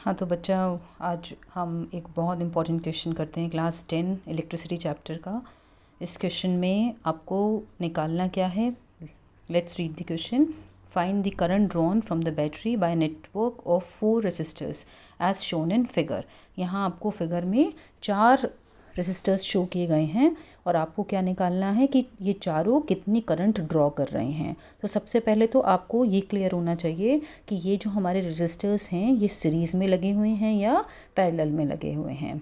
हाँ तो बच्चा, आज हम एक बहुत इम्पॉर्टेंट क्वेश्चन करते हैं क्लास 10 इलेक्ट्रिसिटी चैप्टर का। इस क्वेश्चन में आपको निकालना क्या है? Let's read the question. Find the current drawn from the battery by network of 4 resistors as shown in figure. यहाँ आपको फिगर में 4 रेसिस्टर्स शो किए गए हैं और आपको क्या निकालना है कि ये चारों कितनी करंट ड्रॉ कर रहे हैं। तो सबसे पहले तो आपको ये क्लियर होना चाहिए कि ये जो हमारे रेसिस्टर्स हैं ये सीरीज़ में लगे हुए हैं या पैरेलल में लगे हुए हैं।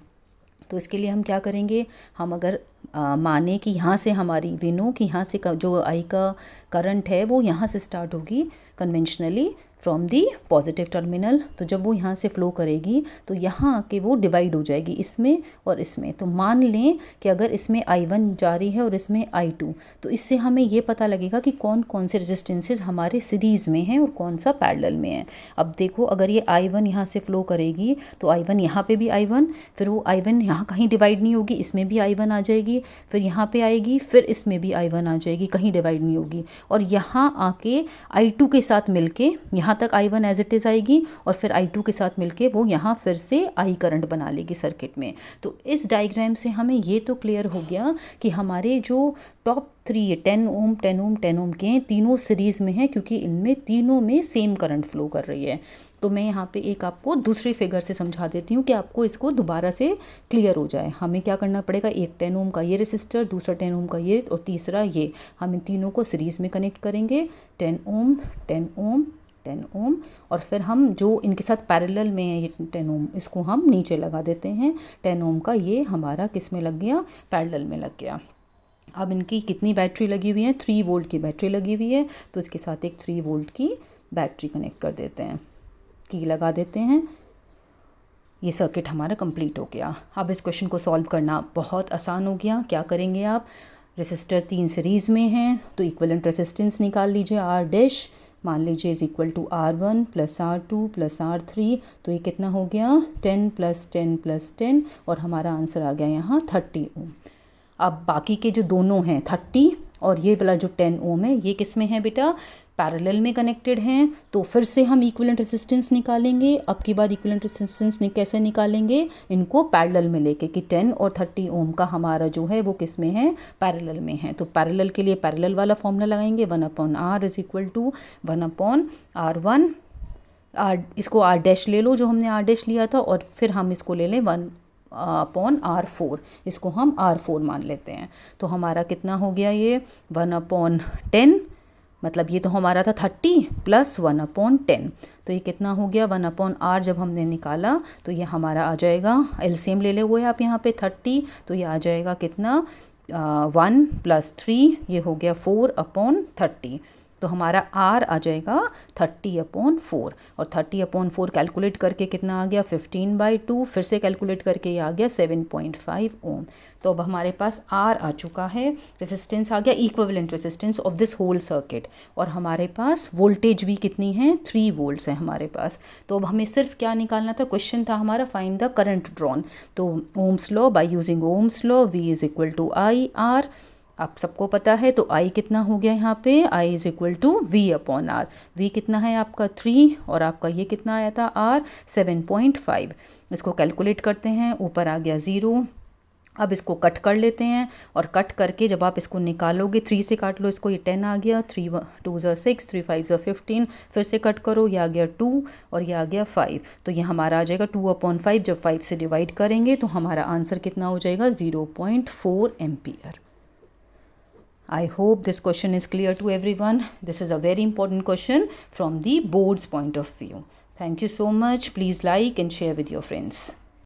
तो इसके लिए हम क्या करेंगे, हम अगर माने कि यहाँ से हमारी विनो कि यहाँ से जो आई का करंट है वो यहाँ से स्टार्ट होगी conventionally from the positive terminal, तो जब वो यहाँ से फ़्लो करेगी तो यहाँ आके वो डिवाइड हो जाएगी इसमें और इसमें। तो मान लें कि अगर इसमें I1 जा रही है और इसमें I2, तो इससे हमें ये पता लगेगा कि कौन कौन से रेजिस्टेंसेस हमारे सीरीज़ में हैं और कौन सा पैरेलल में है। अब देखो, अगर ये I1 यहाँ से फ़्लो करेगी तो I1 यहाँ पे भी I1, फिर वो I1 यहाँ कहीं डिवाइड नहीं होगी, इसमें भी I1 आ जाएगी, फिर यहाँ पे आएगी, फिर इसमें भी I1 आ जाएगी, कहीं डिवाइड नहीं होगी, और यहाँ आके I2 के साथ मिलके यहाँ तक I1 एज इट इज़ आएगी और फिर I2 के साथ मिलके वो यहाँ फिर से I करंट बना लेगी सर्किट में। तो इस डायग्राम से हमें ये तो क्लियर हो गया कि हमारे जो टॉप 3 10 ओम 10 ओम 10 ओम के हैं, तीनों सीरीज़ में हैं क्योंकि इनमें तीनों में सेम करंट फ्लो कर रही है। तो मैं यहाँ पे एक आपको दूसरी फिगर से समझा देती हूँ कि आपको इसको दोबारा से क्लियर हो जाए। हमें क्या करना पड़ेगा, एक 10 ओम का ये रेसिस्टर, दूसरा 10 ओम का ये और तीसरा ये, हम इन तीनों को सीरीज़ में कनेक्ट करेंगे। 10 ओम 10 ओम 10 ओम, और फिर हम जो इनके साथ पैरेलल में है ये 10 ओम, इसको हम नीचे लगा देते हैं। 10 ओम का ये हमारा किस में लग गया, पैरेलल में लग गया। अब इनकी कितनी बैटरी लगी हुई है, 3 वोल्ट की बैटरी लगी हुई है, तो इसके साथ एक 3 वोल्ट की बैटरी कनेक्ट कर देते हैं, की लगा देते हैं। ये सर्किट हमारा कंप्लीट हो गया। अब इस क्वेश्चन को सॉल्व करना बहुत आसान हो गया। क्या करेंगे आप, रेसिस्टर 3 सीरीज़ में हैं तो इक्विवेलेंट रेसिस्टेंस निकाल लीजिए, R डैश मान लीजिए is equal to R1 plus R2 plus R3, तो ये कितना हो गया 10 प्लस 10 प्लस 10, और हमारा आंसर आ गया यहाँ 30 ओम। अब बाकी के जो दोनों हैं 30 और ये वाला जो 10 ओम है, ये किस में है बेटा, पैरेलल में कनेक्टेड हैं। तो फिर से हम इक्विवेलेंट रेसिस्टेंस निकालेंगे। अब की बार इक्विवेलेंट रेसिस्टेंस कैसे निकालेंगे, इनको पैरेलल में लेके कि 10 और 30 ओम का हमारा जो है वो किस में है, पैरेलल में है। तो पैरेलल के लिए पैरेलल वाला फॉर्मूला लगाएंगे, 1/R is equal to 1/R1। इसको R डैश ले लो जो हमने R डैश लिया था, और फिर हम इसको ले लें 1/R4, इसको हम R4 मान लेते हैं। तो हमारा कितना हो गया, ये 1/10, मतलब ये तो हमारा था 30 प्लस 1/10, तो ये कितना हो गया 1/R। जब हमने निकाला तो ये हमारा आ जाएगा, एलसीएम ले ले हुए आप यहाँ पे 30, तो ये आ जाएगा कितना 1 प्लस 3, ये हो गया 4/30। तो हमारा R आ जाएगा 30/4, और 30/4 कैलकुलेट करके कितना आ गया 15/2, फिर से कैलकुलेट करके ये आ गया 7.5 ओम। तो अब हमारे पास R आ चुका है, रेसिस्टेंस आ गया, equivalent resistance of this whole circuit, और हमारे पास वोल्टेज भी कितनी है, 3 वोल्ट्स है हमारे पास। तो अब हमें सिर्फ क्या निकालना था, क्वेश्चन था हमारा फाइंड द करंट ड्रॉन। तो Ohm's law, by using Ohm's law, V is equal to I R, आप सबको पता है। तो I कितना हो गया यहाँ पे, I is equal to V/R। V कितना है आपका 3, और आपका ये कितना आया था R 7.5। इसको कैलकुलेट करते हैं, ऊपर आ गया 0। अब इसको कट कर लेते हैं, और कट करके जब आप इसको निकालोगे, 3 से काट लो इसको, ये 10 आ गया, 3 2 6, 3 5 15, फिर से कट करो, ये आ गया 2 और ये आ गया 5, तो ये हमारा आ जाएगा 2/5। जब 5 से डिवाइड करेंगे तो हमारा आंसर कितना हो जाएगा 0.4 ampere. I hope this question is clear to everyone. This is a very important question from the board's point of view. Thank you so much. Please like and share with your friends.